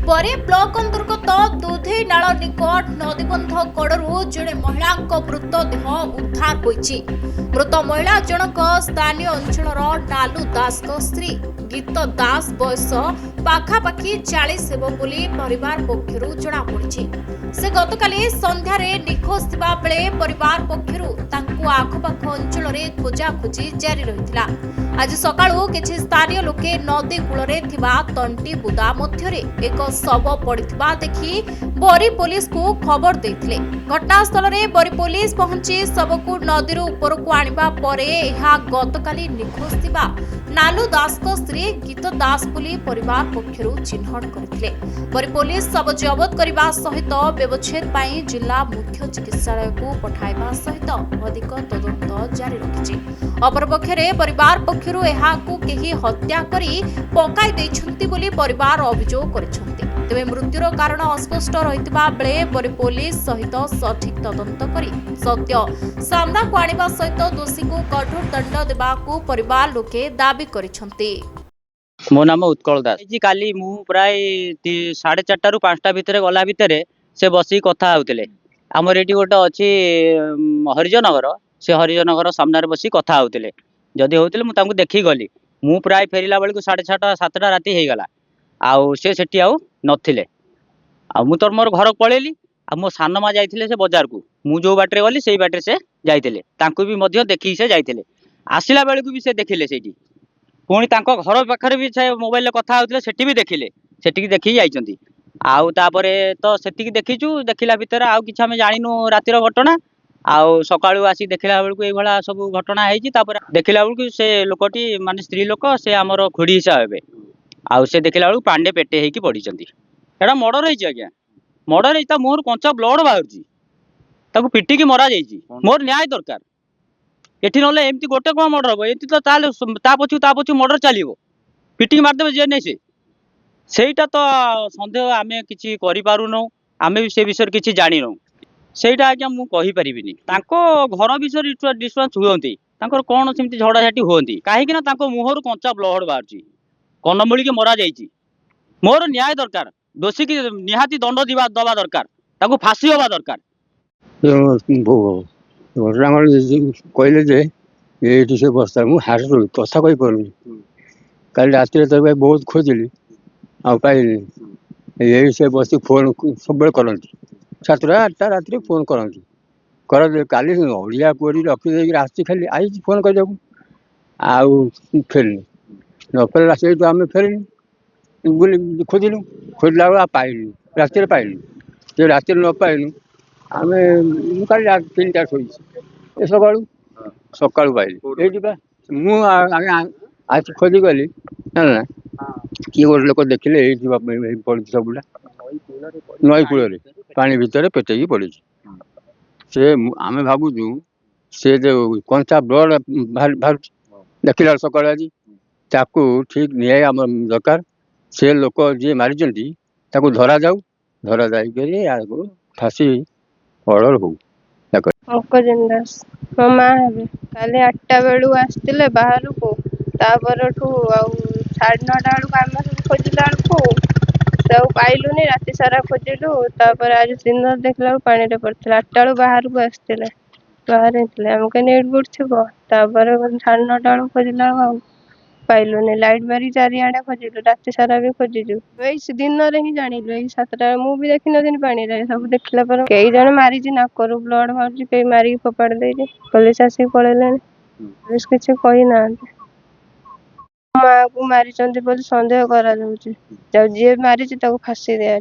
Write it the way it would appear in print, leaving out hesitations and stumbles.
ପରେ ବ୍ଲକ ଅନ୍ତର୍ଗତ ଦୁଧେଇ ନାଳ ନିକଟ ନଦୀବନ୍ଧ କଡ଼ରୁ ଜଣେ ମହିଳାଙ୍କ ମୃତଦେହ ଉଦ୍ଧାର ହୋଇଛି। ମୃତ ମହିଳା ଜଣକ ସ୍ଥାନୀୟ ଅଞ୍ଚଳର ନାଲୁ ଦାସଙ୍କ ସ୍ତ୍ରୀ। ଗୀତ ଦାସ ବୟସ ପାଖାପାଖି 40 ହେବ ବୋଲି ପରିବାର ପକ୍ଷରୁ ଜଣାପଡ଼ିଛି। ସେ ଗତକାଲି ସନ୍ଧ୍ୟାରେ ନିଖୋଜ ଥିବା ବେଳେ ପରିବାର ପକ୍ଷରୁ ତାଙ୍କୁ ଆଖପାଖ ଅଞ୍ଚଳରେ ଖୋଜାଖୋଜି ଜାରି ରହିଥିଲା। ଆଜି ସକାଳୁ କିଛି ସ୍ଥାନୀୟ ଲୋକେ ନଦୀ କୂଳରେ ଥିବା ତଣ୍ଟି ବୁଦା ମଧ୍ୟରେ ଏକ ଶବ ପଡ଼ିଥିବା ଦେଖି ବରୀ ପୋଲିସକୁ ଖବର ଦେଇଥିଲେ। ଘଟଣାସ୍ଥଳରେ ବରୀ ପୋଲିସ ପହଞ୍ଚି ଶବକୁ ନଦୀରୁ ଉପରକୁ ଆଣିବା ପରେ ଏହା ଗତକାଲି ନିଖୋଜ ଥିବା ନାଲୁ ଦାସଙ୍କ ସ୍ତ୍ରୀ ଗୀତ ଦାସ ବୋଲି ପରିବାର ପକ୍ଷରୁ ଚିହ୍ନଟ କରିଥିଲେ। ବରୀ ପୋଲିସ ଶବ ଜବତ କରିବା ସହିତ ବ୍ୟବଚ୍ଛେଦ ପାଇଁ ଜିଲ୍ଲା ମୁଖ୍ୟ ଚିକିତ୍ସାଳୟକୁ ପଠାଇବା ସହିତ ଅଧିକ ତଦନ୍ତ ଜାରି ରଖିଛି। ଅପରପକ୍ଷରେ ପରିବାର ପକ୍ଷରୁ ଏହାକୁ କେହି ହତ୍ୟା କରି ପକାଇ ଦେଇଛନ୍ତି ବୋଲି ପରିବାର ଅଭିଯୋଗ କରିଛନ୍ତି। ତେବେ ମୃତ୍ୟୁର କାରଣ ଅସ୍ପଷ୍ଟ ରହିଥିବା ବେଳେ ବରୀ ପୋଲିସ ସହିତ ସଠିକ ତଦନ୍ତ କରି ସତ୍ୟ ସାମ୍ନାକୁ ଆଣିବା ସହିତ ଦୋଷୀଙ୍କୁ କଠୋର ଦଣ୍ଡ ଦେବାକୁ ପରିବାର ଲୋକେ ଦାବି କରିଛନ୍ତି। मो नाम उत्कल दास। काली मु प्राय 4:30 रु 5टा भितर गला भितर से बसी कथा होते आमर ये गोटे अच्छी हरिजनगर से हरिजनगर सामने बसी कथा होते जदि होते मुझे देखी गली मु प्राय फेरला बेलू 6:30 7टा राति हो गला आउ से आउ नथिले मु तो मोर घर पलैली आ मो सान माँ जाइए से बजार को मु जो बाटे गली से बाटे से जाते भी देखी से जाते आसला बेलू भी से देखिले से पुणी घर पाखे भी से मोबाइल कथा होते सेठी भी देखिले सेठी देखी जाइछंती आउ तापरे तो सेठी देखीचु देखला भितर आउ किछ हमें जानिनु रातिर घटना आउ सकाळु आसी देखला बेलू ये सब घटना है देखला बेलू से लोकटी माने स्त्री लोक से आमर खुड़ी हिसाब हेबे आउ से देखला बेलू पांडे पेटे हेकी पड़ीचंती एटा मर्डर है आज्ञा मर्डर है मोर कंचा ब्लड बाहरची ताकू पिटिकी मरा जाइछि मोर न्याय दरकार एठी नले एमती गोटे कोन मर्डर हो एठी तो ता पछु मर्डर चलिबो पिटिकी मारदेबे जे नै सेटा तो संदेह आमे किछि करि पारुनो आमे भी से विषय किछि जानिनो सेटा आज्ञा मु कहि परिबिनी तांको घर विषय डिस्टर्बेंस हुअंती तांकर कोन सेमती झगड़ा झाटी हुअंती काहे कि ना तांको मुहरु कंचा ब्लड बाहरची कनमूली के मरा जाइछि मोर न्याय दरकार दोषी की निहाती दंड दबा दरकार ताको फांसी होबा दरकार कहले जे ये से बस्ता मुझे हार्ट कथा कही पार्नी कल रात बहुत खोजिली आ पाइली यही से बस फोन सब करती 7टा 8टा रात फोन करती कर काली ओडिया कोरी रखी आसी खाली आई फोन कर आउ फेरनी न फेर से आम फेरनी बुली खोजिलु खोजला बेला पाइलु रात पाइलु रात न पाइलु आम काली 3टा शोई सकालू सकालू पाइली आज खोजी गली ना किए गोटे लोक देखिले पड़ी सबुला नई कूल पानी भितर पेटेकी पड़ी से आम भावुँ से जो कंचा ब्लड बाहर देखला सकाल आज ताकू ठीक न्याय आम दरकार से लोक जी मारी धरा जाऊ धरा जाकर फांसी ऑर्डर हो अंकजन दास मो माँ हे काली 8टा बेलू आसते बाहर को तापर 9:30 बेलू आम सब खोजिला बेलू पाइलुनि राति सारा खोजिलु तापर आज दिन देखला पानी पड़ता 8टा बेलू बाहर को आसते बाहर आम कहीं बुड़ तापर 9:30 बेलू खोजिला पाइलुनि लाइट मारी चारिआडे खोजिलु राति सारा भी खोजिलु दिन ही जानिलु 7टा मु भी देखी नथिनी पानी सब देखला पर कई जन मारी नाकरू ब्लड बाहर कई मारी फोपाड़ दे पुलिस आसिक पलैले पुलिस किसी कही ना माँ को मारी बोली सन्देह करा जी मारी फांसी दिया।